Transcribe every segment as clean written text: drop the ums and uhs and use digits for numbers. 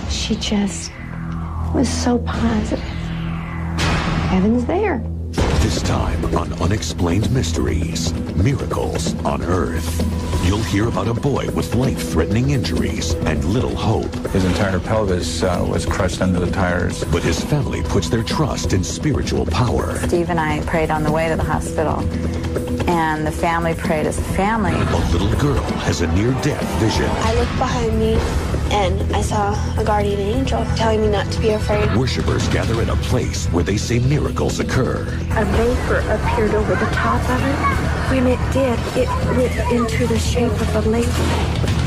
She just was so positive. Heaven's there. This time on Unexplained Mysteries, Miracles on Earth. You'll hear about a boy with life-threatening injuries and little hope. His entire pelvis was crushed under the tires. But his family puts their trust in spiritual power. Steve and I prayed on the way to the hospital, and the family prayed as a family. A little girl has a near-death vision. I looked behind me, and I saw a guardian angel telling me not to be afraid. Worshippers gather at a place where they say miracles occur. A vapor appeared over the top of it. When it did, it went into the shape of a lady.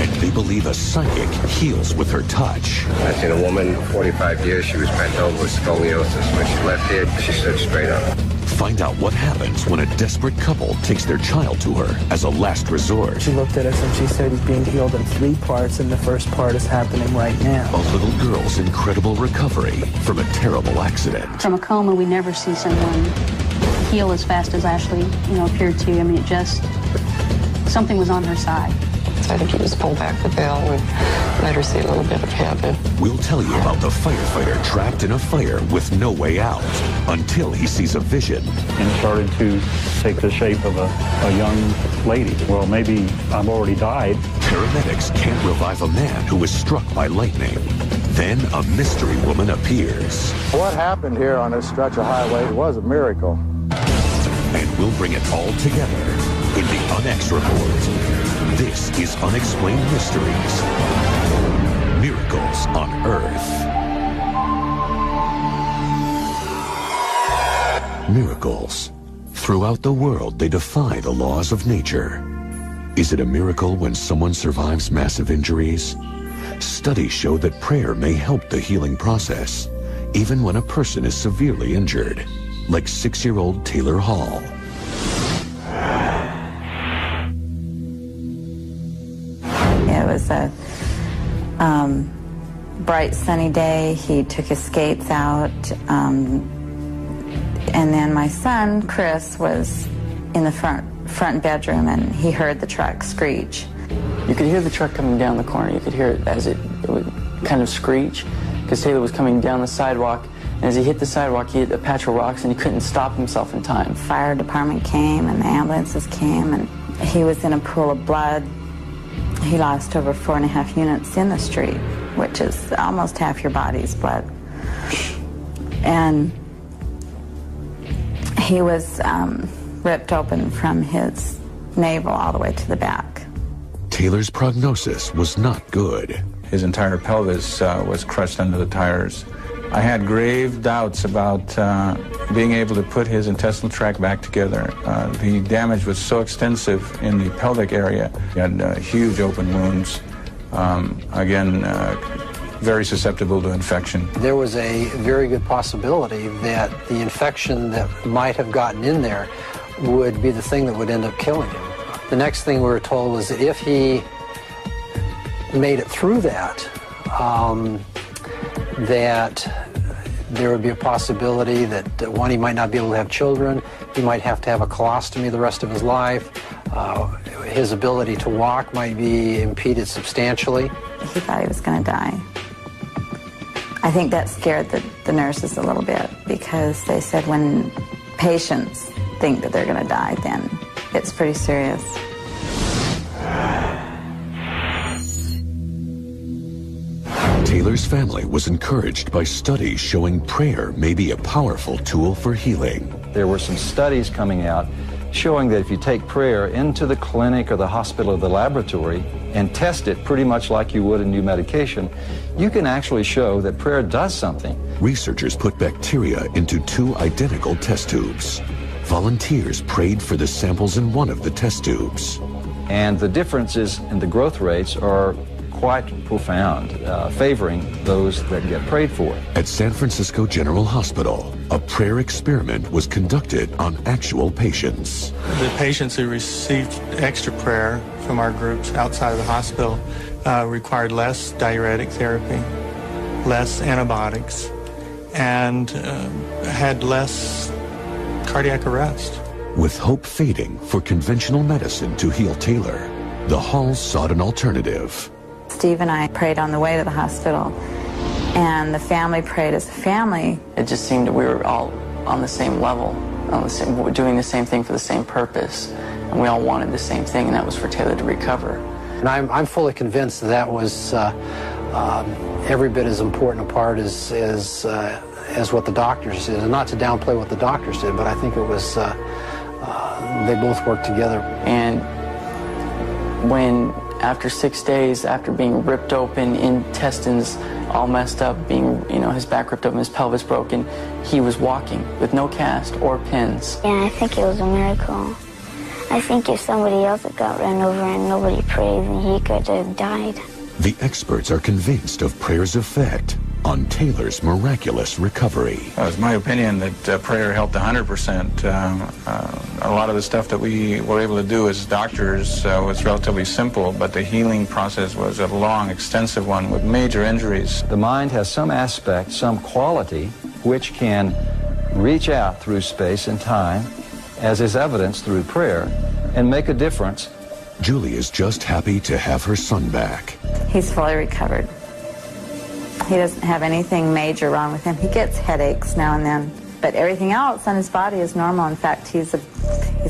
And they believe a psychic heals with her touch. I've seen a woman, 45 years, she was bent over with scoliosis. When she left here, she stood straight up. Find out what happens when a desperate couple takes their child to her as a last resort. She looked at us and she said he's being healed in 3 parts, and the first part is happening right now. A little girl's incredible recovery from a terrible accident. From a coma, we never see someone heal as fast as Ashley, appeared to. I mean, something was on her side. I think he just pulled back the veil and let her see a little bit of heaven. We'll tell you about the firefighter trapped in a fire with no way out until he sees a vision. And it started to take the shape of a young lady. Well, maybe I've already died. Paramedics can't revive a man who was struck by lightning. Then a mystery woman appears. What happened here on this stretch of highway was a miracle. And we'll bring it all together in the Unex Report. This is Unexplained Mysteries. Miracles on Earth. Miracles. Throughout the world, they defy the laws of nature. Is it a miracle when someone survives massive injuries? Studies show that prayer may help the healing process, even when a person is severely injured, like 6-year-old Taylor Hall. It was a bright sunny day. He took his skates out, and then my son Chris was in the front bedroom, and he heard the truck screech. You could hear the truck coming down the corner. You could hear it as it would kind of screech, because Taylor was coming down the sidewalk, and as he hit the sidewalk, he hit a patch of rocks, and he couldn't stop himself in time. Fire department came, and the ambulances came, and he was in a pool of blood. He lost over 4.5 units in the street, which is almost half your body's blood. And he was ripped open from his navel all the way to the back. Taylor's prognosis was not good. His entire pelvis was crushed under the tires. I had grave doubts about being able to put his intestinal tract back together. The damage was so extensive in the pelvic area. He had huge open wounds. Again, very susceptible to infection. There was a very good possibility that the infection that might have gotten in there would be the thing that would end up killing him. The next thing we were told was that if he made it through that, that there would be a possibility that, one, he might not be able to have children, he might have to have a colostomy the rest of his life, his ability to walk might be impeded substantially. He thought he was going to die. I think that scared the nurses a little bit, because they said when patients think that they're going to die, then it's pretty serious. Taylor's family was encouraged by studies showing prayer may be a powerful tool for healing. There were some studies coming out showing that if you take prayer into the clinic or the hospital or the laboratory and test it pretty much like you would a new medication, you can actually show that prayer does something. Researchers put bacteria into 2 identical test tubes. Volunteers prayed for the samples in one of the test tubes. And the differences in the growth rates are quite profound, favoring those that get prayed for. At San Francisco General Hospital, a prayer experiment was conducted on actual patients. The patients who received extra prayer from our groups outside of the hospital required less diuretic therapy, less antibiotics, and had less cardiac arrest. With hope fading for conventional medicine to heal Taylor, the Halls sought an alternative. Steve and I prayed on the way to the hospital, and the family prayed as a family. It just seemed that we were all on the same level, doing the same thing for the same purpose, and we all wanted the same thing, and that was for Taylor to recover. And I'm fully convinced that was every bit as important a part as what the doctors did. And not to downplay what the doctors did, but I think it was, they both worked together. And when, after 6 days, after being ripped open, intestines all messed up, being, his back ripped open, his pelvis broken, he was walking with no cast or pins. Yeah, I think it was a miracle. I think if somebody else had got run over and nobody prayed, then he could have died. The experts are convinced of prayer's effect on Taylor's miraculous recovery. It's my opinion that prayer helped 100%. A lot of the stuff that we were able to do as doctors was relatively simple, but the healing process was a long, extensive one with major injuries. The mind has some aspect, some quality, which can reach out through space and time, as is evidenced through prayer, and make a difference. Julie is just happy to have her son back. He's fully recovered. He doesn't have anything major wrong with him. He gets headaches now and then, but everything else on his body is normal. In fact, he's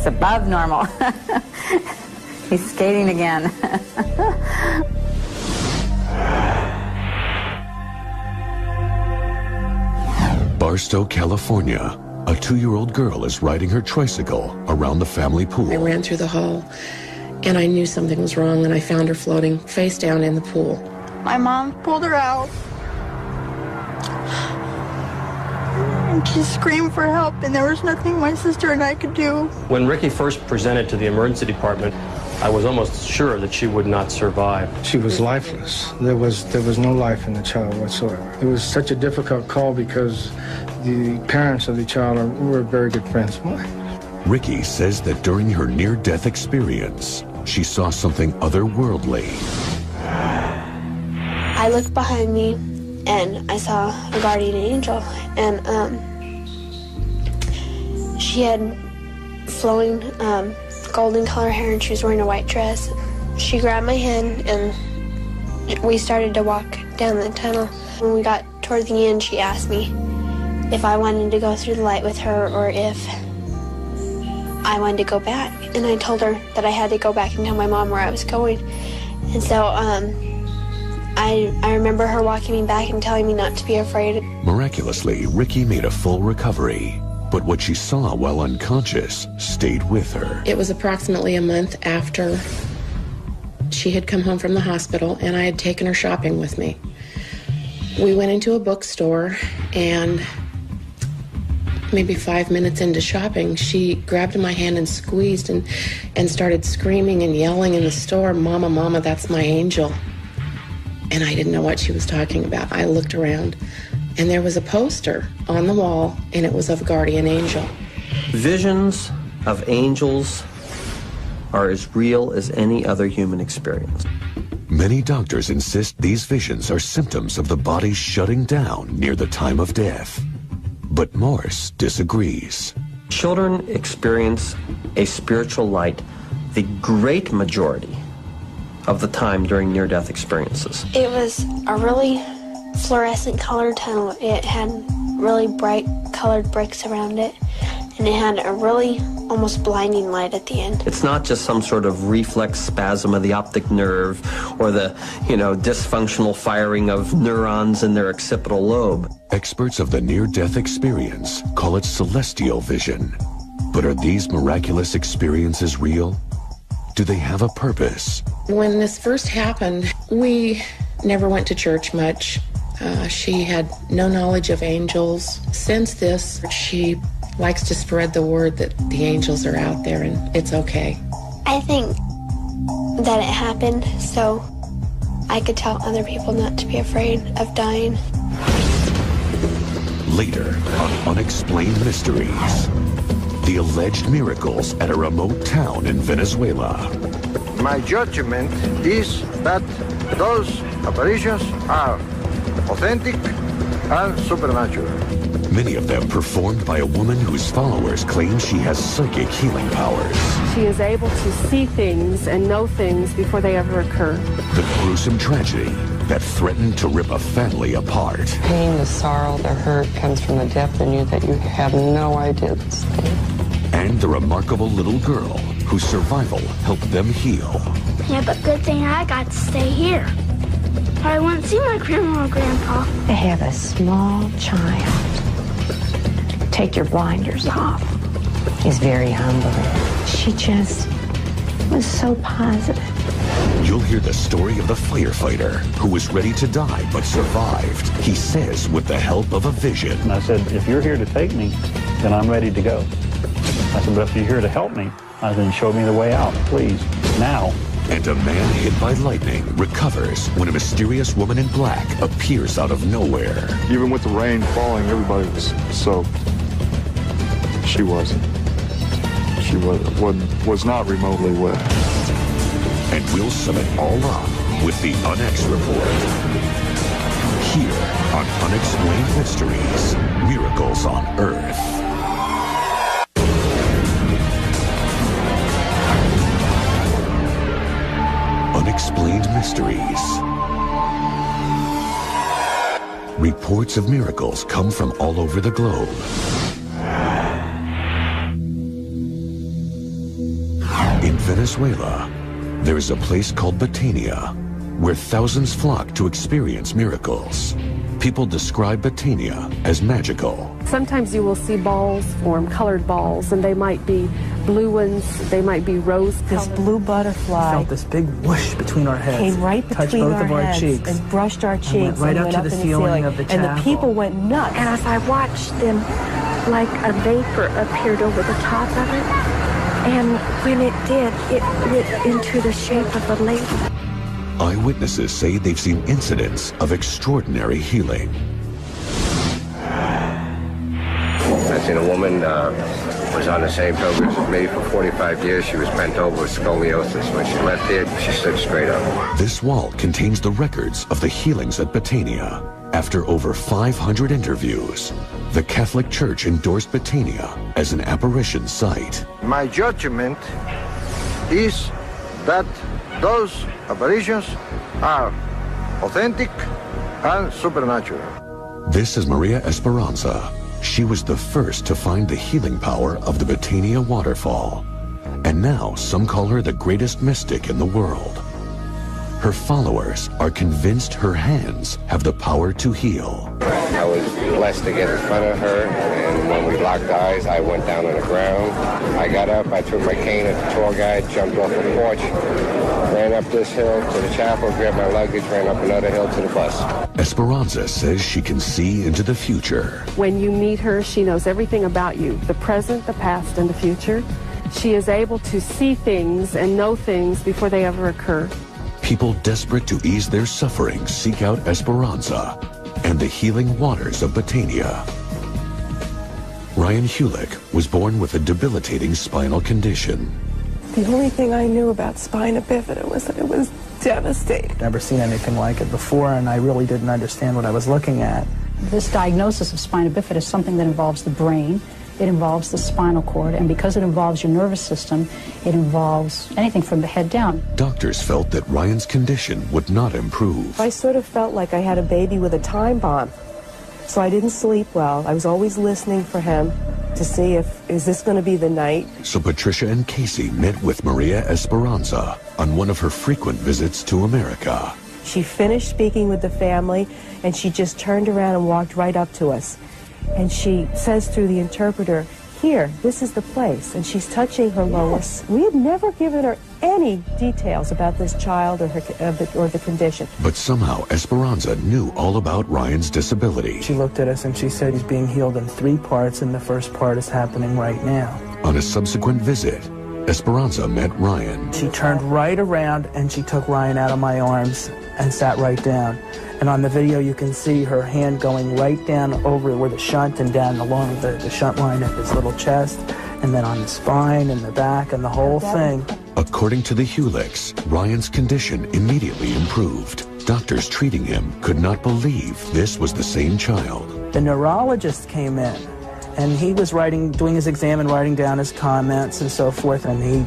above normal. He's skating again. Barstow, California. A 2-year-old girl is riding her tricycle around the family pool. I ran through the hall, and I knew something was wrong, and I found her floating face down in the pool. My mom pulled her out, and she screamed for help, and there was nothing my sister and I could do. When Ricky first presented to the emergency department, I was almost sure that she would not survive. She was lifeless. There was no life in the child whatsoever. It was such a difficult call because the parents of the child were very good friends of mine. Ricky says that during her near-death experience, she saw something otherworldly. I looked behind me and I saw a guardian angel, and she had flowing golden color hair and she was wearing a white dress. She grabbed my hand and we started to walk down the tunnel. When we got toward the end, she asked me if I wanted to go through the light with her or if I wanted to go back. And I told her that I had to go back and tell my mom where I was going. And so I remember her walking me back and telling me not to be afraid. Miraculously, Ricky made a full recovery, but what she saw while unconscious stayed with her. It was approximately a month after she had come home from the hospital, and I had taken her shopping with me. We went into a bookstore, and maybe 5 minutes into shopping, she grabbed my hand and squeezed and started screaming and yelling in the store, "Mama, Mama, that's my angel." And I didn't know what she was talking about. I looked around, and there was a poster on the wall, and it was of a guardian angel. Visions of angels are as real as any other human experience. Many doctors insist these visions are symptoms of the body shutting down near the time of death. But Morse disagrees. Children experience a spiritual light the great majority of the time during near-death experiences. It was a really fluorescent colored tunnel. It had really bright colored bricks around it, and it had a really almost blinding light at the end. It's not just some sort of reflex spasm of the optic nerve or the, dysfunctional firing of neurons in their occipital lobe. Experts of the near-death experience call it celestial vision. But are these miraculous experiences real? Do they have a purpose? When this first happened, we never went to church much. She had no knowledge of angels. Since this, she likes to spread the word that the angels are out there and it's okay. I think that it happened so I could tell other people not to be afraid of dying. Later on Unexplained Mysteries, the alleged miracles at a remote town in Venezuela. My judgment is that those apparitions are authentic and supernatural. Many of them performed by a woman whose followers claim she has psychic healing powers. She is able to see things and know things before they ever occur. The gruesome tragedy that threatened to rip a family apart. Pain, the sorrow, the hurt comes from the depth in you that you have no idea that's there. And the remarkable little girl whose survival helped them heal. Yeah, but good thing I got to stay here. I won't see my grandma or grandpa. To have a small child take your blinders off is very humbling. She just was so positive. You'll hear the story of the firefighter who was ready to die but survived. He says with the help of a vision. And I said, if you're here to take me, then I'm ready to go. I said, but if you're here to help me, I said, show me the way out, please, now. And a man hit by lightning recovers when a mysterious woman in black appears out of nowhere. Even with the rain falling, everybody was soaked. She wasn't. She was not remotely wet. And we'll sum it all up with the Unex Report. Here on Unexplained Mysteries, Miracles on Earth. Unexplained Mysteries. Reports of miracles come from all over the globe. In Venezuela, there is a place called Betania, where thousands flock to experience miracles. People describe Betania as magical. Sometimes you will see balls form, colored balls, and they might be blue ones, they might be rose. This blue butterfly felt this big whoosh between our heads. Came right between both our of our heads cheeks and brushed our cheeks and went right and up to the ceiling of the chapel. And the people went nuts. And as I watched them, like a vapor appeared over the top of it. And when it did, it went into the shape of a lady. Eyewitnesses say they've seen incidents of extraordinary healing. I seen a woman was on the same pilgrimage as me for 45 years. She was bent over with scoliosis. When she left here, she stood straight up. This wall contains the records of the healings at Betania. After over 500 interviews, the Catholic Church endorsed Betania as an apparition site. My judgment is that those apparitions are authentic and supernatural. This is Maria Esperanza. She was the first to find the healing power of the Betania waterfall. And now some call her the greatest mystic in the world. Her followers are convinced her hands have the power to heal. I was blessed to get in front of her, and when we locked eyes, I went down on the ground. I got up, I took my cane at the tour guide, jumped off the porch, ran up this hill to the chapel, grabbed my luggage, ran up another hill to the bus. Esperanza says she can see into the future. When you meet her, she knows everything about you, the present, the past, and the future. She is able to see things and know things before they ever occur. People desperate to ease their suffering seek out Esperanza and the healing waters of Betania. Ryan Hulick was born with a debilitating spinal condition. The only thing I knew about spina bifida was that it was devastating. Never seen anything like it before, and I really didn't understand what I was looking at. This diagnosis of spina bifida is something that involves the brain, it involves the spinal cord, and because it involves your nervous system, it involves anything from the head down. Doctors felt that Ryan's condition would not improve. I sort of felt like I had a baby with a time bomb. So I didn't sleep well. I was always listening for him to see is this going to be the night? So Patricia and Casey met with Maria Esperanza on one of her frequent visits to America. She finished speaking with the family, and she just turned around and walked right up to us. And she says through the interpreter, "Here, this is the place." And she's touching her lower. We had never given her any details about this child or the condition. But somehow Esperanza knew all about Ryan's disability. She looked at us and she said he's being healed in 3 parts, and the first part is happening right now. On a subsequent visit, Esperanza met Ryan. She turned right around and she took Ryan out of my arms and sat right down. And on the video you can see her hand going right down over where the shunt and down along the shunt line at his little chest, and then on the spine and the back and the whole thing. According to the Hulicks, Ryan's condition immediately improved. Doctors treating him could not believe this was the same child. The neurologist came in And he was doing his exam and writing down his comments and so forth, and he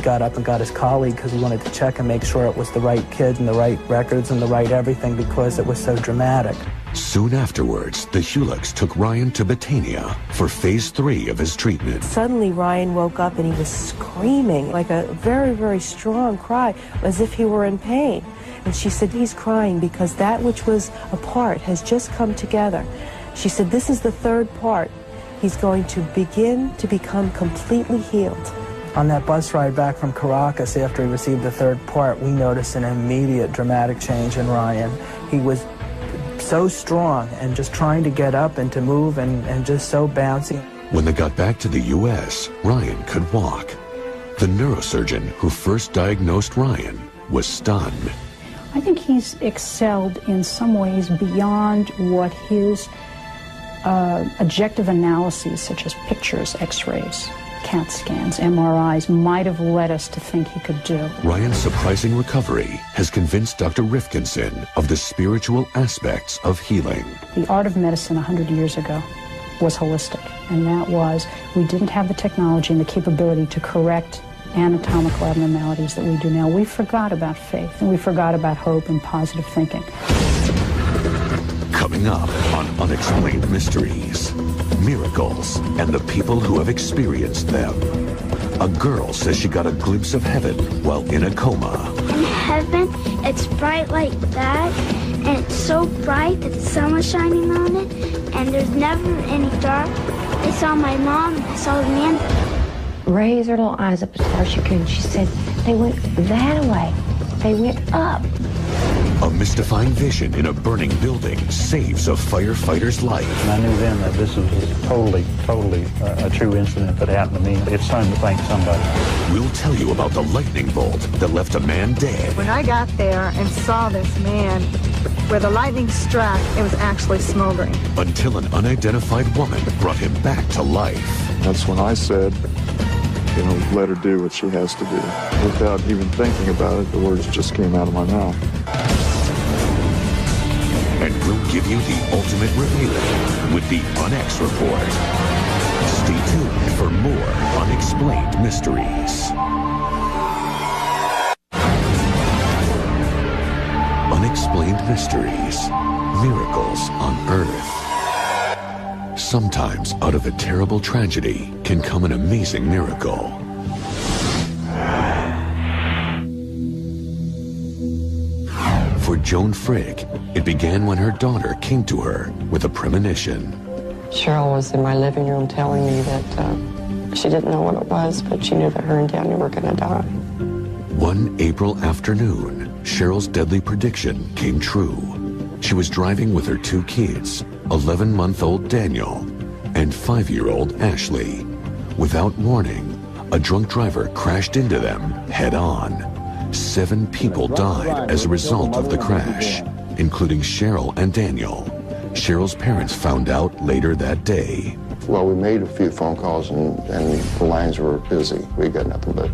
got up and got his colleague because he wanted to check and make sure it was the right kid and the right records and the right everything because it was so dramatic. Soon afterwards, the Hulicks took Ryan to Betania for phase 3 of his treatment. Suddenly Ryan woke up and he was screaming like a very, very strong cry, as if he were in pain. And she said, he's crying because that which was apart has just come together. She said, this is the third part. He's going to begin to become completely healed. On that bus ride back from Caracas after he received the third part, we noticed an immediate dramatic change in Ryan. He was so strong and just trying to get up and to move and just so bouncy. When they got back to the U.S., Ryan could walk. The neurosurgeon who first diagnosed Ryan was stunned. I think he's excelled in some ways beyond what his objective analyses, such as pictures, x-rays, CAT scans, MRIs, might have led us to think he could do. Ryan's surprising recovery has convinced Dr. Rifkinson of the spiritual aspects of healing. The art of medicine 100 years ago was holistic, and that was we didn't have the technology and the capability to correct anatomical abnormalities that we do now. We forgot about faith, and we forgot about hope and positive thinking. Coming up on Unexplained Mysteries, miracles, and the people who have experienced them. A girl says she got a glimpse of heaven while in a coma. In heaven, it's bright like that, and it's so bright that the sun was shining on it, and there's never any dark. I saw my mom, and I saw the man. Raised her little eyes up as far as she could, and she said, they went that way. They went up. A mystifying vision in a burning building saves a firefighter's life. And I knew then that this was totally a true incident that happened to me. It's time to thank somebody. We'll tell you about the lightning bolt that left a man dead. When I got there and saw this man, where the lightning struck, it was actually smoldering. Until an unidentified woman brought him back to life. That's when I said, let her do what she has to do. Without even thinking about it, the words just came out of my mouth. And we'll give you the ultimate revealing with the Unex Report. Stay tuned for more Unexplained Mysteries. Unexplained Mysteries. Miracles on Earth. Sometimes out of a terrible tragedy can come an amazing miracle. For Joan Frick, it began when her daughter came to her with a premonition. Cheryl was in my living room telling me that she didn't know what it was, but she knew that her and Daniel were going to die. One April afternoon, Cheryl's deadly prediction came true. She was driving with her 2 kids, 11-month-old Daniel and 5-year-old Ashley. Without warning, a drunk driver crashed into them head-on. 7 people died as a result of the crash, including Cheryl and Daniel. Cheryl's parents found out later that day. Well, we made a few phone calls and the lines were busy. We got nothing but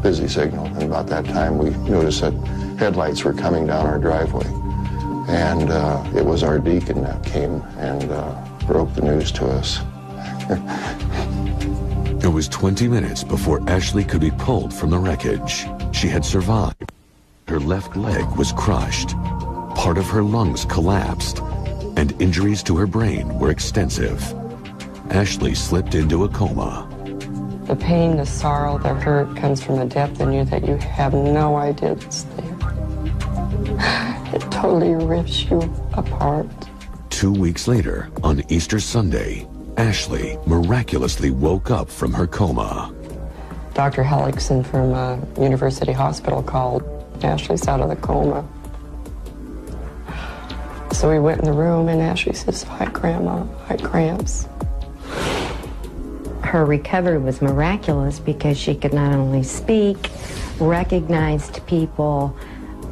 busy signal. And about that time, we noticed that headlights were coming down our driveway. And it was our deacon that came and broke the news to us. It was 20 minutes before Ashley could be pulled from the wreckage. She had survived. Her left leg was crushed. Part of her lungs collapsed, and injuries to her brain were extensive. Ashley slipped into a coma. The pain, the sorrow, the hurt comes from a depth in you that you have no idea it's there. It totally rips you apart. 2 weeks later, on Easter Sunday, Ashley miraculously woke up from her coma. Dr. Hellickson from University Hospital called. Ashley's out of the coma. So we went in the room and Ashley says, "Hi, Grandma, hi, cramps." Her recovery was miraculous because she could not only speak, recognized people,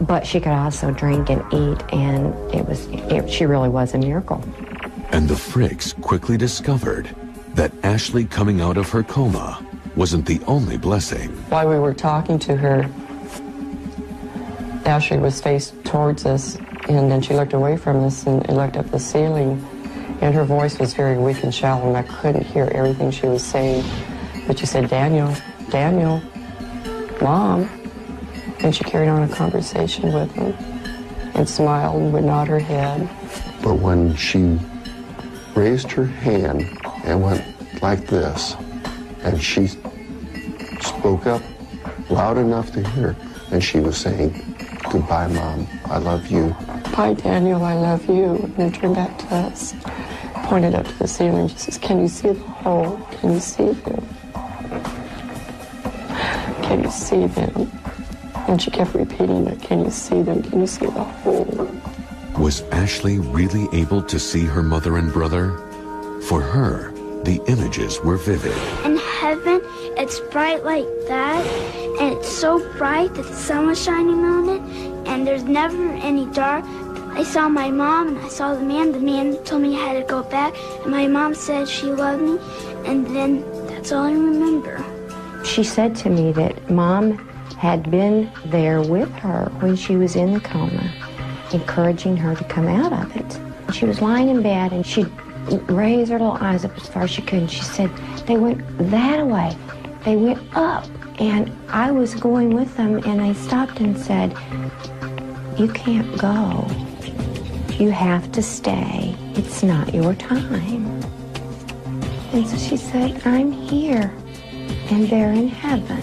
but she could also drink and eat, and she really was a miracle. And the Fricks quickly discovered that Ashley coming out of her coma wasn't the only blessing. While we were talking to her, Ashley was faced towards us, and then she looked away from us and looked up the ceiling, And her voice was very weak and shallow, and I couldn't hear everything she was saying. But she said, Daniel, Daniel, Mom. And she carried on a conversation with him and smiled and would nod her head. But when she raised her hand and went like this, and she spoke up loud enough to hear, and she was saying, goodbye, Mom, I love you. Bye, Daniel, I love you. And then turned back to us, pointed up to the ceiling, and she says, can you see the hole? Can you see them? Can you see them? And she kept repeating that, can you see them? Can you see the hole? Was Ashley really able to see her mother and brother? For her, the images were vivid. In heaven, it's bright like that, and it's so bright that the sun was shining on it, and there's never any dark. I saw my mom, and I saw the man. The man told me I had to go back, and my mom said she loved me, and then that's all I remember. She said to me that Mom had been there with her when she was in the coma, encouraging her to come out of it. She was lying in bed, and she'd raise her little eyes up as far as she could, and she said, they went that way. They went up. And I was going with them, and I stopped and said, you can't go. You have to stay. It's not your time. And so she said, I'm here, and they're in heaven.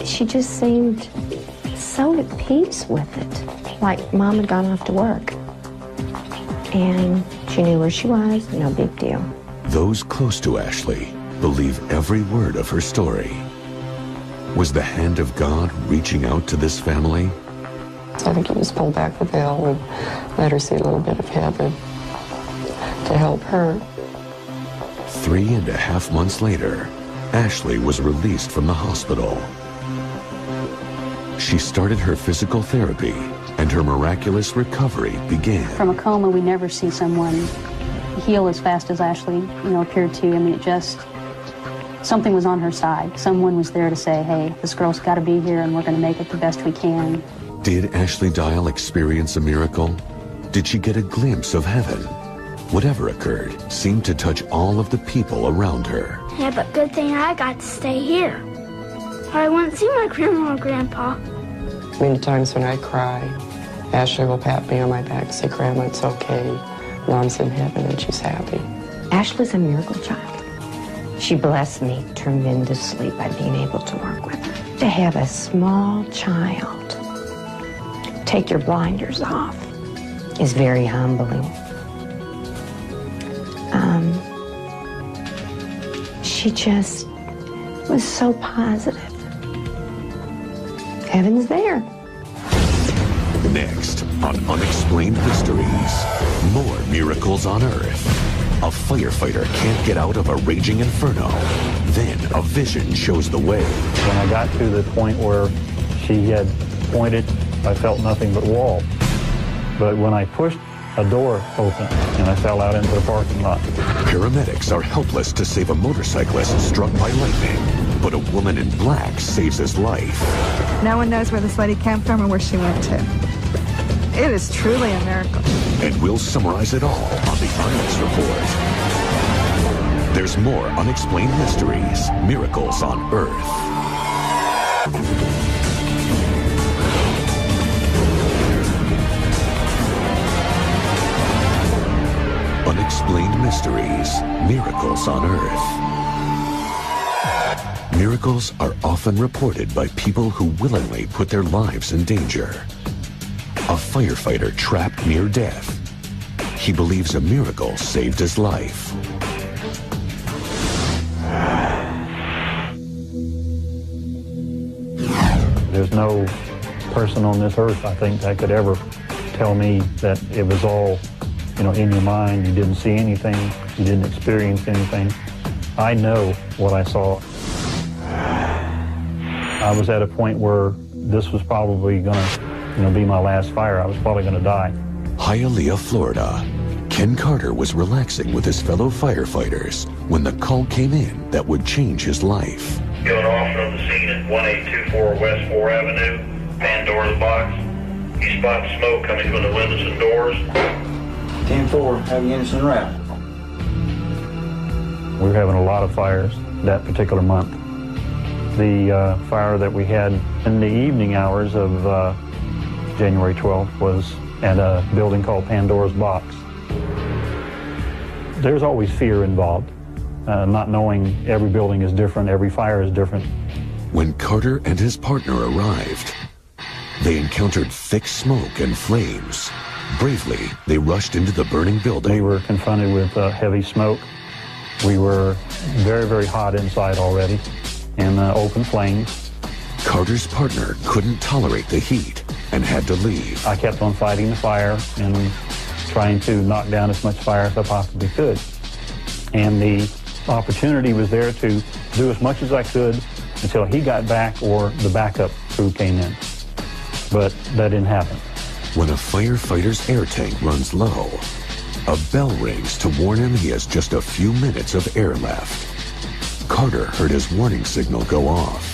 She just seemed so at peace with it, like Mom had gone off to work. And she knew where she was, no big deal. Those close to Ashley believe every word of her story. Was the hand of God reaching out to this family? So I think he just pulled back the veil and let her see a little bit of heaven to help her. 3.5 months later, Ashley was released from the hospital. She started her physical therapy, and her miraculous recovery began. From a coma, we never see someone heal as fast as Ashley, appeared to. I mean, it just, something was on her side. Someone was there to say, hey, this girl's got to be here, and we're going to make it the best we can. Did Ashley Dial experience a miracle? Did she get a glimpse of heaven? Whatever occurred seemed to touch all of the people around her. Yeah, but good thing I got to stay here, or I wouldn't see my grandma or grandpa. Many times when I cry, Ashley will pat me on my back and say, Grandma, it's okay. Mom's in heaven and she's happy. Ashley's a miracle child. She blessed me tremendously by being able to work with her. To have a small child take your blinders off is very humbling. She just was so positive. Heaven's there. Next on Unexplained Mysteries, more miracles on Earth. A firefighter can't get out of a raging inferno. Then a vision shows the way. When I got to the point where she had pointed, I felt nothing but wall. But when I pushed, a door opened, and I fell out into the parking lot. Paramedics are helpless to save a motorcyclist struck by lightning, but a woman in black saves his life. No one knows where this lady came from or where she went to. It is truly a miracle. And we'll summarize it all on the Unexplained Report. There's more Unexplained Mysteries, Miracles on Earth. Unexplained Mysteries, Miracles on Earth. Miracles are often reported by people who willingly put their lives in danger. A firefighter trapped near death. He believes a miracle saved his life. There's no person on this earth, I think, that could ever tell me that it was all in your mind. You didn't see anything. You didn't experience anything. I know what I saw. I was at a point where this was probably going to, be my last fire. I was probably going to die. Hialeah, Florida. Ken Carter was relaxing with his fellow firefighters when the call came in that would change his life. Going off from the scene at 1824 West 4 Avenue, Pandora's box. He spots smoke coming from the windows and doors. 10-4, have the Anderson wrap. We were having a lot of fires that particular month. The fire that we had in the evening hours of January 12th was at a building called Pandora's Box. There's always fear involved, not knowing every building is different, every fire is different. When Carter and his partner arrived, they encountered thick smoke and flames. Bravely, they rushed into the burning building. We were confronted with heavy smoke. We were very, very hot inside already, in open flames. Carter's partner couldn't tolerate the heat and had to leave. I kept on fighting the fire and trying to knock down as much fire as I possibly could. And the opportunity was there to do as much as I could until he got back or the backup crew came in. But that didn't happen. When a firefighter's air tank runs low, a bell rings to warn him he has just a few minutes of air left. Carter heard his warning signal go off.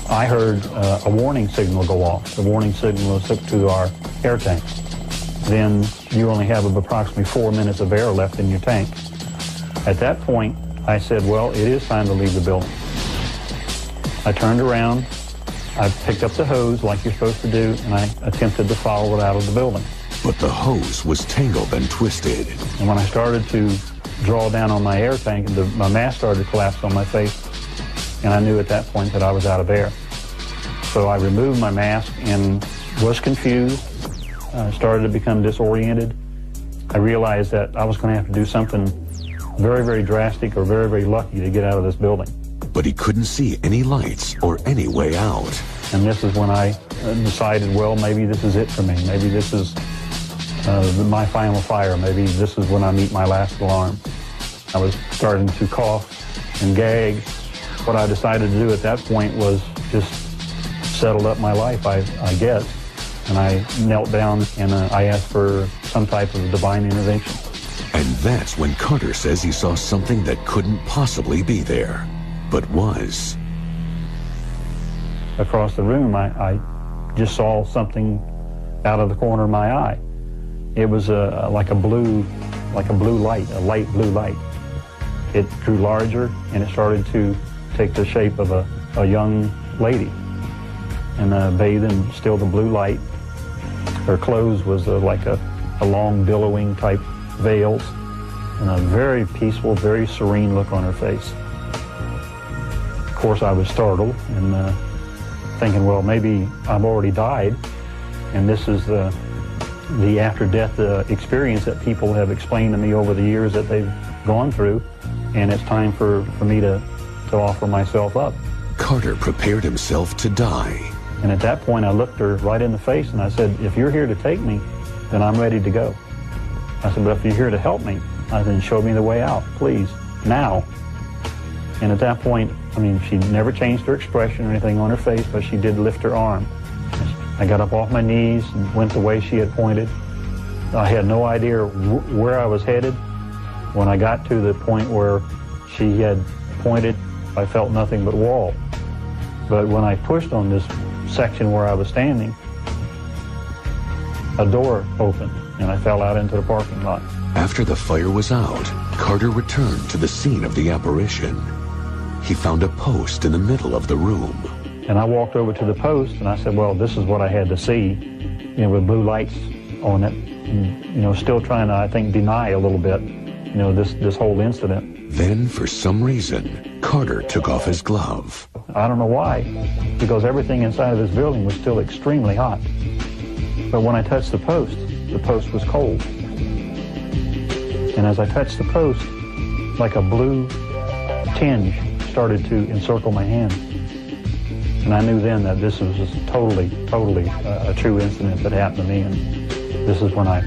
I heard a warning signal go off. The warning signal was hooked to our air tank. Then you only have approximately 4 minutes of air left in your tank. At that point, I said, well, it is time to leave the building. I turned around, I picked up the hose like you're supposed to do, and I attempted to follow it out of the building. But the hose was tangled and twisted. And when I started to draw down on my air tank, my mask started to collapse on my face, and I knew at that point that I was out of air. So I removed my mask and was confused, started to become disoriented. I realized that I was going to have to do something very, very drastic or very, very lucky to get out of this building. But he couldn't see any lights or any way out. And this is when I decided, well, maybe this is it for me. Maybe this is my final fire. Maybe this is when I meet my last alarm. I was starting to cough and gag. What I decided to do at that point was just settle up my life, I guess. And I knelt down and I asked for some type of divine intervention. And that's when Carter says he saw something that couldn't possibly be there, but was. Across the room, I just saw something out of the corner of my eye. It was like a blue light, a light blue light. It grew larger and it started to take the shape of a young lady and bathed in still the blue light. Her clothes was like a long billowing type veils and a very peaceful, very serene look on her face. Of course, I was startled and thinking, well, maybe I've already died, and this is the after-death experience that people have explained to me over the years that they've gone through, and it's time for me to offer myself up. Carter prepared himself to die. And at that point, I looked her right in the face and I said, if you're here to take me, then I'm ready to go. I said, but if you're here to help me, I said, show me the way out, please, now. And at that point, I mean, she never changed her expression or anything on her face, but she did lift her arm. I got up off my knees and went the way she had pointed. I had no idea where I was headed. When I got to the point where she had pointed, I felt nothing but wall. But when I pushed on this section where I was standing, a door opened and I fell out into the parking lot. After the fire was out, Carter returned to the scene of the apparition. He found a post in the middle of the room. And I walked over to the post and I said, well, this is what I had to see, with blue lights on it. And, still trying to, I think, deny a little bit, this whole incident. Then, for some reason, Carter took off his glove. I don't know why, because everything inside of this building was still extremely hot. But when I touched the post was cold. And as I touched the post, like a blue tinge started to encircle my hand. And I knew then that this was just totally a true incident that happened to me. And this is when I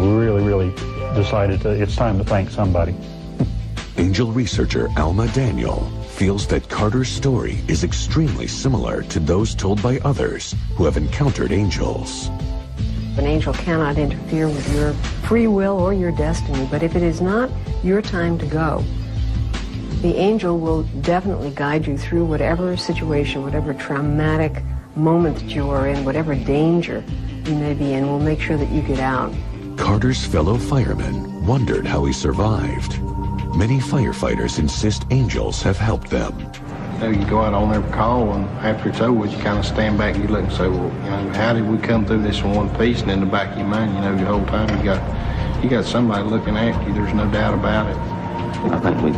really decided it's time to thank somebody. Angel researcher Alma Daniel feels that Carter's story is extremely similar to those told by others who have encountered angels. An angel cannot interfere with your free will or your destiny, but if it is not your time to go, the angel will definitely guide you through whatever situation, whatever traumatic moment that you are in, whatever danger you may be in, will make sure that you get out. Carter's fellow firemen wondered how he survived. Many firefighters insist angels have helped them. You know, you go out on every call, and after it's over, you kind of stand back and you look and say, well, you know, how did we come through this in one piece? And in the back of your mind, you know, the whole time you got somebody looking after you. There's no doubt about it. I think we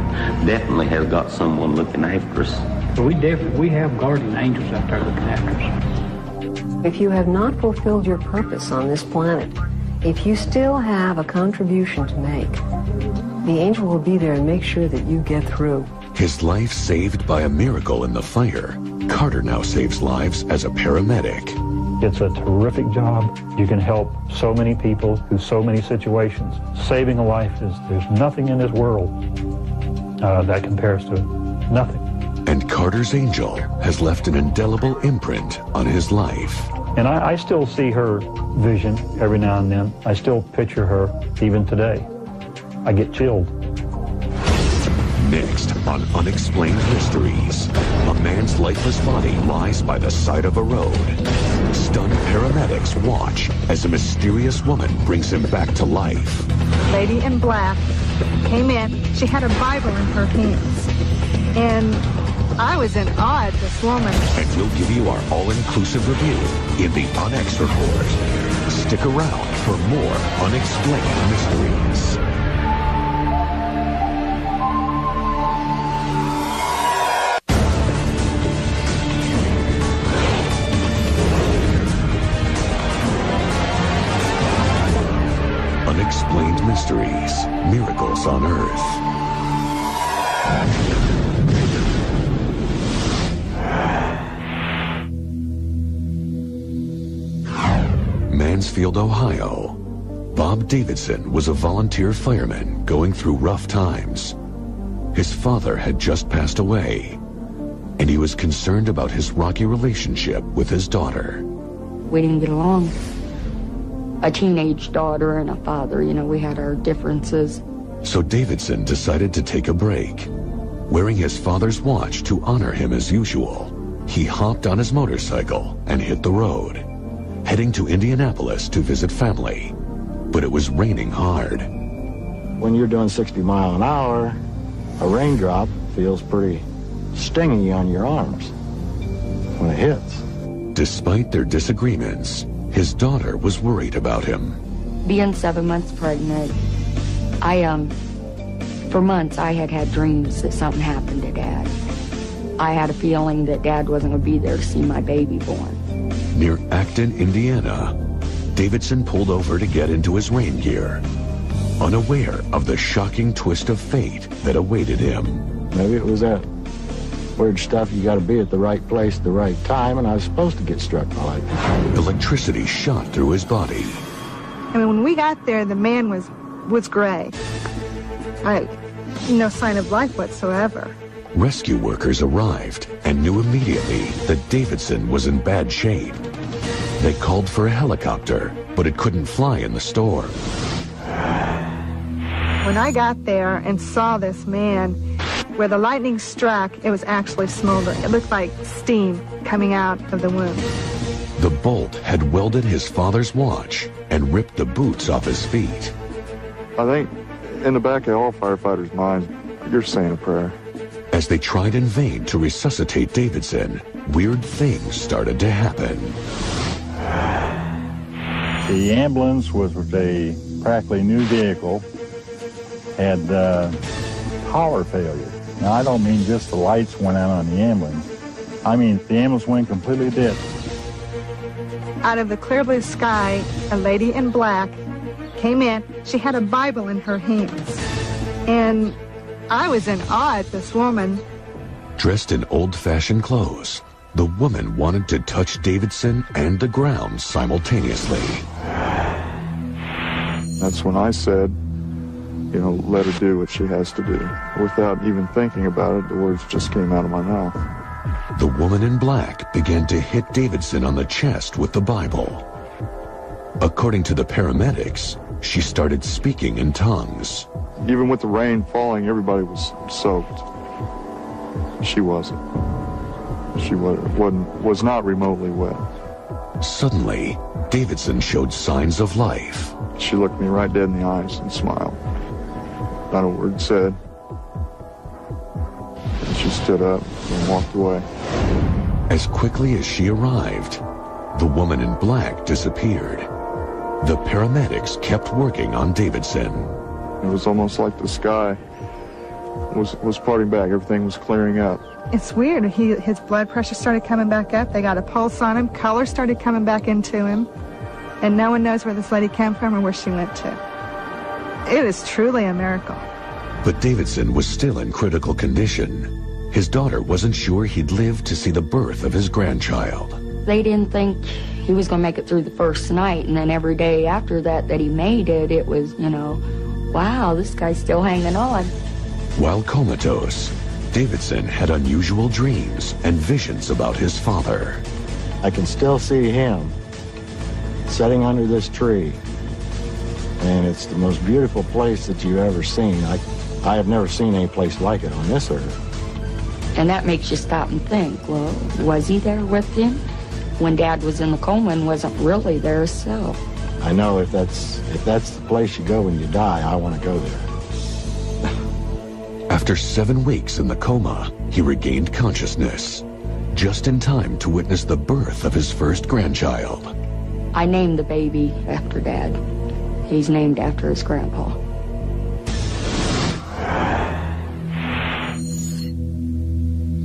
definitely have got someone looking after us. We have guardian angels out there looking after us. If you have not fulfilled your purpose on this planet, if you still have a contribution to make, the angel will be there and make sure that you get through. His life saved by a miracle in the fire, Carter now saves lives as a paramedic. It's a terrific job. You can help so many people through so many situations. Saving a life there's nothing in this world that compares to it. Nothing. And Carter's angel has left an indelible imprint on his life. And I still see her vision every now and then. I still picture her even today. I get chilled. Next on Unexplained Mysteries, a man's lifeless body lies by the side of a road. Stunned paramedics watch as a mysterious woman brings him back to life. Lady in black came in. She had a Bible in her hands. And I was in awe at this woman. And we'll give you our all-inclusive review in the Unex Report. Stick around for more Unexplained Mysteries. Unexplained Mysteries, Miracles on Earth. Mansfield, Ohio. Bob Davidson was a volunteer fireman going through rough times. His father had just passed away, and he was concerned about his rocky relationship with his daughter. We didn't get along. A teenage daughter and a father, you know, we had our differences. So Davidson decided to take a break. Wearing his father's watch to honor him as usual, he hopped on his motorcycle and hit the road, heading to Indianapolis to visit family. But it was raining hard. When you're doing 60 miles an hour, a raindrop feels pretty stingy on your arms when it hits. Despite their disagreements, his daughter was worried about him. Being 7 months pregnant, for months I had dreams that something happened to Dad. I had a feeling that Dad wasn't going to be there to see my baby born. Near Acton, Indiana, Davidson pulled over to get into his rain gear, unaware of the shocking twist of fate that awaited him. Maybe it was that weird stuff, you gotta be at the right place at the right time, and I was supposed to get struck by lightning. Electricity shot through his body. I mean, when we got there, the man was gray. No sign of life whatsoever. Rescue workers arrived and knew immediately that Davidson was in bad shape. They called for a helicopter, but it couldn't fly in the storm. When I got there and saw this man, where the lightning struck, it was actually smoldering. It looked like steam coming out of the wound. The bolt had welded his father's watch and ripped the boots off his feet. I think in the back of all firefighters' minds, you're saying a prayer. As they tried in vain to resuscitate Davidson, weird things started to happen. The ambulance was a practically new vehicle, had power failure. Now, I don't mean just the lights went out on the ambulance. I mean, the ambulance went completely dead. Out of the clear blue sky, a lady in black came in. She had a Bible in her hands. And I was in awe at this woman. Dressed in old-fashioned clothes, the woman wanted to touch Davidson and the ground simultaneously. That's when I said, you know, let her do what she has to do. Without even thinking about it, the words just came out of my mouth. The woman in black began to hit Davidson on the chest with the Bible. According to the paramedics, she started speaking in tongues. Even with the rain falling, everybody was soaked. She wasn't. She was not remotely wet. Suddenly, Davidson showed signs of life. She looked me right dead in the eyes and smiled. Not a word said. stood up and walked away. As quickly as she arrived, the woman in black disappeared. The paramedics kept working on Davidson. It was almost like the sky was parting back. Everything was clearing up. It's weird. His blood pressure started coming back up. They got a pulse on him. Color started coming back into him. And no one knows where this lady came from or where she went to. It is truly a miracle. But Davidson was still in critical condition. His daughter wasn't sure he'd live to see the birth of his grandchild. They didn't think he was going to make it through the first night, and then every day after that he made it, it was, you know, wow, this guy's still hanging on. While comatose, Davidson had unusual dreams and visions about his father. I can still see him sitting under this tree, and it's the most beautiful place that you've ever seen. I have never seen any place like it on this earth. And that makes you stop and think, well, was he there with him when Dad was in the coma and wasn't really there himself? I know if that's the place you go when you die, I want to go there. After 7 weeks in the coma, he regained consciousness, just in time to witness the birth of his first grandchild. I named the baby after Dad. He's named after his grandpa.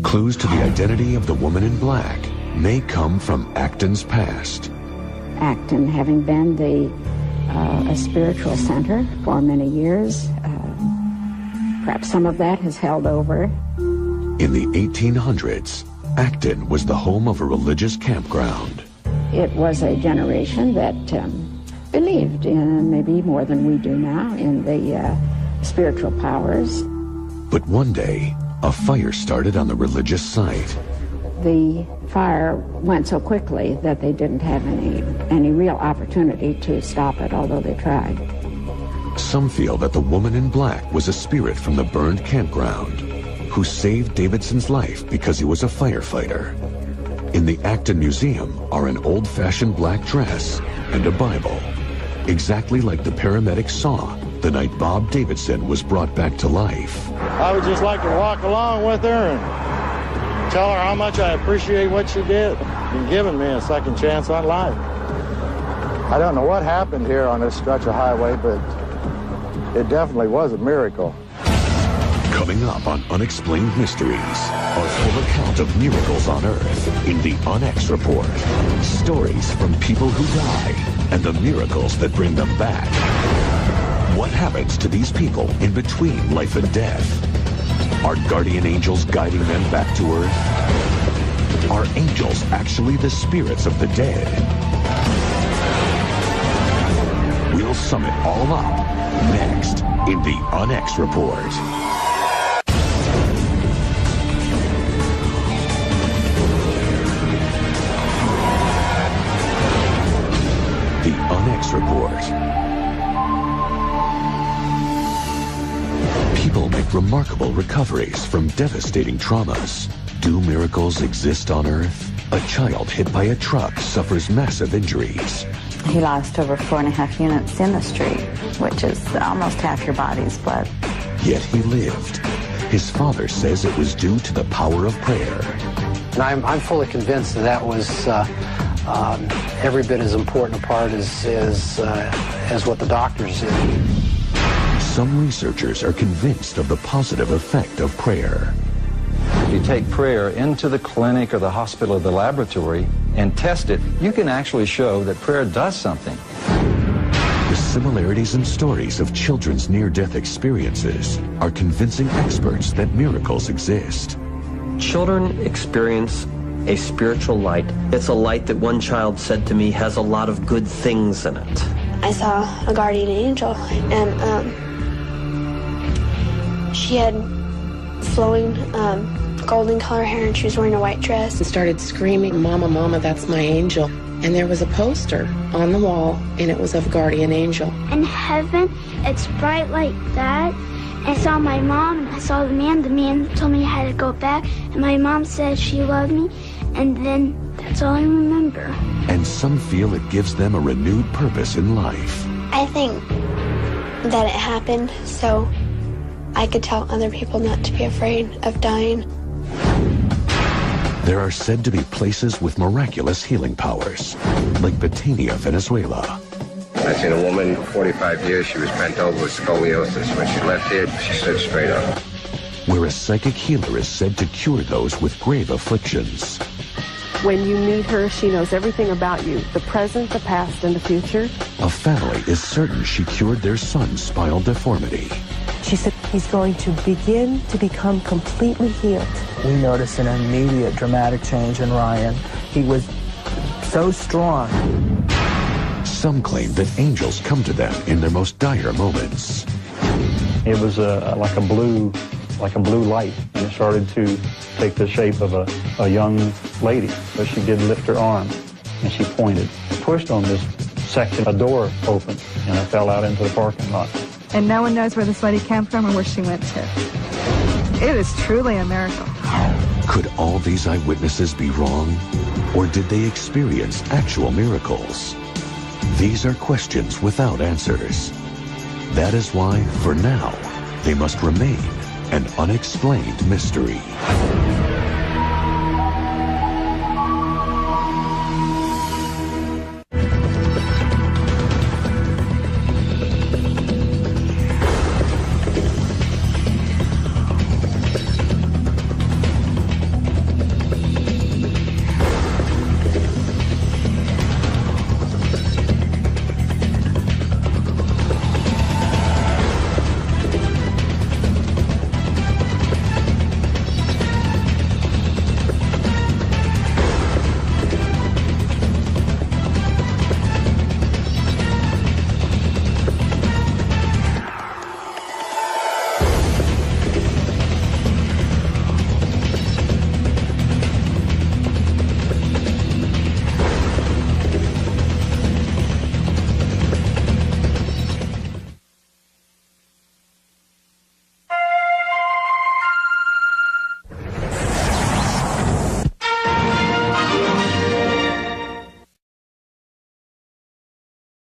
Clues to the identity of the woman in black may come from Acton's past. Acton, having been a spiritual center for many years, perhaps some of that has held over. In the 1800s, Acton was the home of a religious campground. It was a generation that believed in, maybe more than we do now, in the spiritual powers. But one day, a fire started on the religious site. The fire went so quickly that they didn't have any real opportunity to stop it, although they tried. Some feel that the woman in black was a spirit from the burned campground who saved Davidson's life because he was a firefighter. In the Acton Museum are an old-fashioned black dress and a Bible, exactly like the paramedics saw the night Bob Davidson was brought back to life. I would just like to walk along with her and tell her how much I appreciate what she did in giving me a second chance on life. I don't know what happened here on this stretch of highway, but it definitely was a miracle. Coming up on Unexplained Mysteries, our full account of miracles on Earth in the UNX Report. Stories from people who die and the miracles that bring them back. What happens to these people in between life and death? Are guardian angels guiding them back to Earth? Are angels actually the spirits of the dead? We'll sum it all up next in the UNX Report. The UNX Report. People make remarkable recoveries from devastating traumas. Do miracles exist on Earth? A child hit by a truck suffers massive injuries. He lost over 4.5 units in the street, which is almost half your body's blood. Yet he lived. His father says it was due to the power of prayer. And I'm fully convinced that was every bit as important a part as what the doctors did. Some researchers are convinced of the positive effect of prayer. If you take prayer into the clinic or the hospital or the laboratory and test it, you can actually show that prayer does something. The similarities in stories of children's near-death experiences are convincing experts that miracles exist. Children experience a spiritual light. It's a light that one child said to me has a lot of good things in it. I saw a guardian angel, and she had flowing golden color hair, and she was wearing a white dress. And started screaming, "Mama, Mama, that's my angel." And there was a poster on the wall, and it was of guardian angel. In heaven, it's bright like that. I saw my mom, and I saw the man. The man told me I had to go back, and my mom said she loved me, and then that's all I remember. And some feel it gives them a renewed purpose in life. I think that it happened so I could tell other people not to be afraid of dying. There are said to be places with miraculous healing powers, like Betania, Venezuela. I've seen a woman for 45 years. She was bent over with scoliosis. When she left here, she stood straight up. Where a psychic healer is said to cure those with grave afflictions. When you meet her, she knows everything about you, the present, the past, and the future. A family is certain she cured their son's spinal deformity. She said he's going to begin to become completely healed. We noticed an immediate dramatic change in Ryan. He was so strong. Some claim that angels come to them in their most dire moments. It was like a blue light, and it started to take the shape of a young lady. But she did lift her arm, and she pointed, pushed on this section. A door opened, and I fell out into the parking lot. And no one knows where this lady came from or where she went to. It is truly a miracle. Could all these eyewitnesses be wrong? Or did they experience actual miracles? These are questions without answers. That is why, for now, they must remain an unexplained mystery.